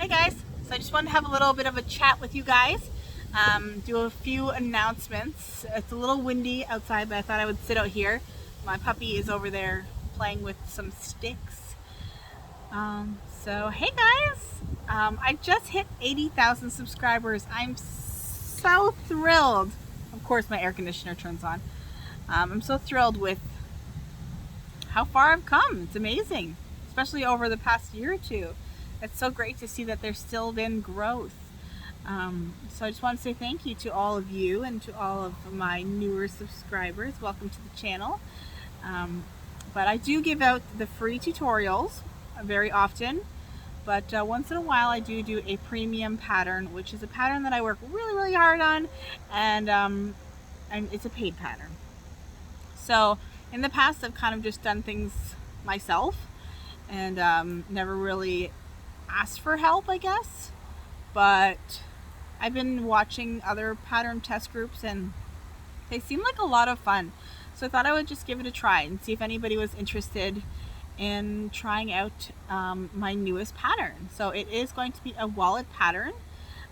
Hey guys, so I just wanted to have a little bit of a chat with you guys, do a few announcements. It's a little windy outside, but I thought I would sit out here. My puppy is over there playing with some sticks. So hey guys, I just hit 80,000 subscribers. I'm so thrilled. Of course my air conditioner turns on. I'm so thrilled with how far I've come. It's amazing, especially over the past year or two. It's so great to see that there's still been growth. So I just want to say thank you to all of you and to all of my newer subscribers. Welcome to the channel. But I do give out the free tutorials very often, but once in a while I do a premium pattern, which is a pattern that I work really hard on, and it's a paid pattern. So in the past I've kind of just done things myself and never really asked for help, I guess, but I've been watching other pattern test groups and they seem like a lot of fun, so I thought I would just give it a try and see if anybody was interested in trying out my newest pattern. So it is going to be a wallet pattern.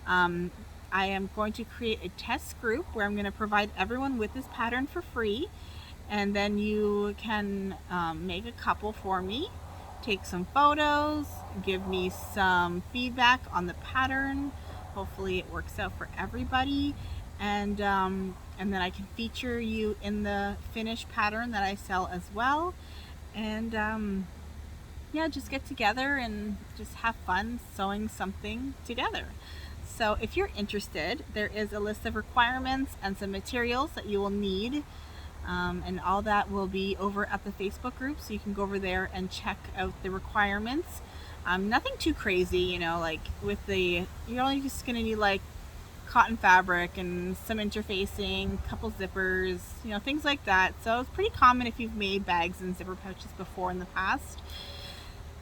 I am going to create a test group where I'm going to provide everyone with this pattern for free, and then you can make a couple for me, take some photos, give me some feedback on the pattern. Hopefully it works out for everybody, and then I can feature you in the finished pattern that I sell as well. And yeah, just get together and just have fun sewing something together. So if you're interested, there is a list of requirements and some materials that you will need. And all that will be over at the Facebook group, so you can go over there and check out the requirements. Nothing too crazy, you know, like with you're only just going to need like cotton fabric and some interfacing, couple zippers, you know, things like that. So it's pretty common if you've made bags and zipper pouches before in the past.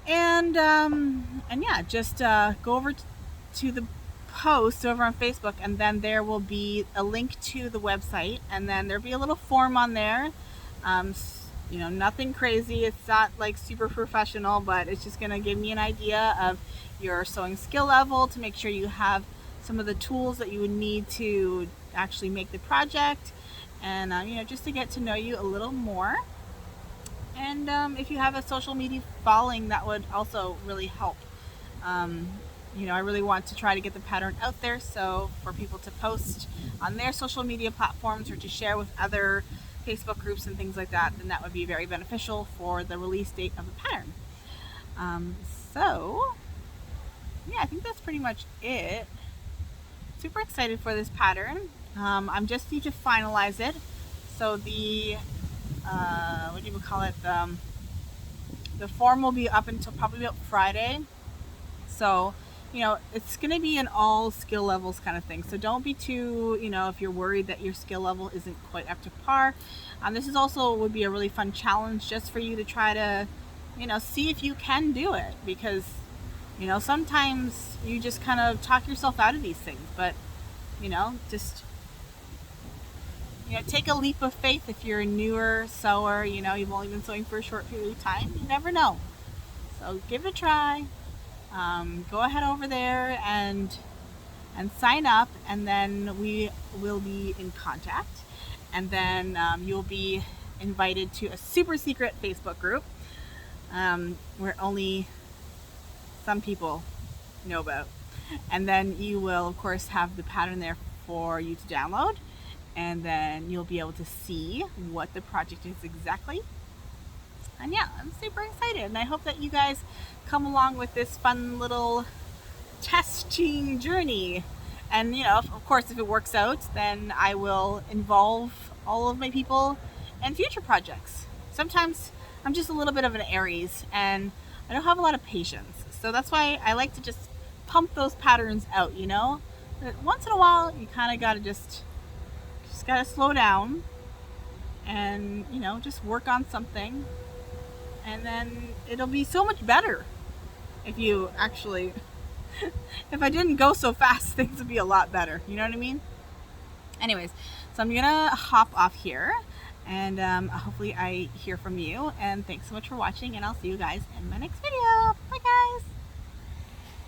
And yeah, just go over to the post over on Facebook, and then there will be a link to the website, and then there'll be a little form on there. You know, nothing crazy, it's not like super professional, but it's just going to give me an idea of your sewing skill level to make sure you have some of the tools that you would need to actually make the project, and you know, just to get to know you a little more. And if you have a social media following, that would also really help. You know, I really want to try to get the pattern out there, so for people to post on their social media platforms or to share with other Facebook groups and things like that, then that would be very beneficial for the release date of the pattern. So yeah, I think that's pretty much it. Super excited for this pattern. I'm just need to finalize it. So the what do you call it? The form will be up until probably about Friday. So, you know, it's going to be an all skill levels kind of thing. So don't be too, you know, if you're worried that your skill level isn't quite up to par. This is also would be a really fun challenge just for you to try to, you know, see if you can do it, because, you know, sometimes you just kind of talk yourself out of these things, but, you know, just, you know, take a leap of faith. If you're a newer sewer, you know, you've only been sewing for a short period of time, you never know. So give it a try. Go ahead over there and sign up, and then we will be in contact, and then you'll be invited to a super secret Facebook group where only some people know about, and then you will of course have the pattern there for you to download, and then you'll be able to see what the project is exactly. And yeah, I'm super excited, and I hope that you guys come along with this fun little testing journey. And you know, of course, if it works out, then I will involve all of my people in future projects. Sometimes I'm just a little bit of an Aries, and I don't have a lot of patience, so that's why I like to just pump those patterns out, you know. But once in a while, you kind of gotta just gotta slow down and, you know, just work on something, and then it'll be so much better if you actually if I didn't go so fast, things would be a lot better, you know what I mean? Anyways, so I'm gonna hop off here, and hopefully I hear from you, and thanks so much for watching, and I'll see you guys in my next video. Bye guys.